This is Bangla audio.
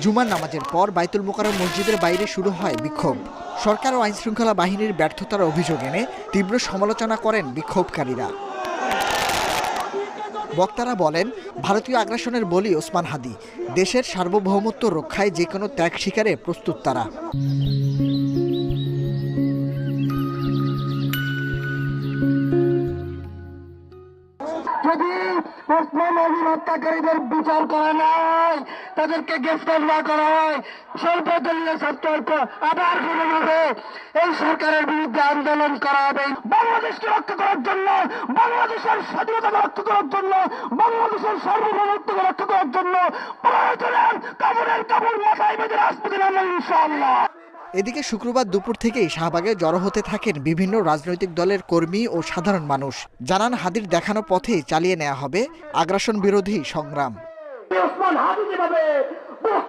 জুমার নামাজের পর বাইতুল মোকাররম মসজিদের বাইরে শুরু হয় বিক্ষোভ। সরকার ও আইনশৃঙ্খলা বাহিনীর ব্যর্থতার অভিযোগ এনে তীব্র সমালোচনা করেন বিক্ষোভকারীরা। বক্তারা বলেন, ভারতীয় আগ্রাসনের বলি ওসমান হাদি। দেশের সার্বভৌমত্ব রক্ষায় যে কোনো ত্যাগ স্বীকারে প্রস্তুত তারা। যদি ওসমান হাদির হত্যাকারীদের বিচার করা নাই, তাদেরকে গ্রেফতার না করা হয়, সর্বদলীয় ছাত্র আবার ফিরে যাবে। এই সরকারের বিরুদ্ধে আন্দোলন করা হবে। বাংলাদেশকে রক্ষা করার জন্য, বাংলাদেশের স্বাধীনতা রক্ষা করার জন্য, বাংলাদেশের সার্বভৌমত্বকে রক্ষা করার জন্য প্রয়োজনের কাপড় মাথায় বেঁধে রাজপথে নামবেন ইনশাআল্লাহ। এদিকে শুক্রবার দুপুর থেকেই শাহবাগে জড়ো হতে থাকেন বিভিন্ন রাজনৈতিক দলের কর্মী ও সাধারণ মানুষ। জানান, হাদির দেখানো পথেই চালিয়ে নেওয়া হবে আগ্রাসন বিরোধী সংগ্রাম।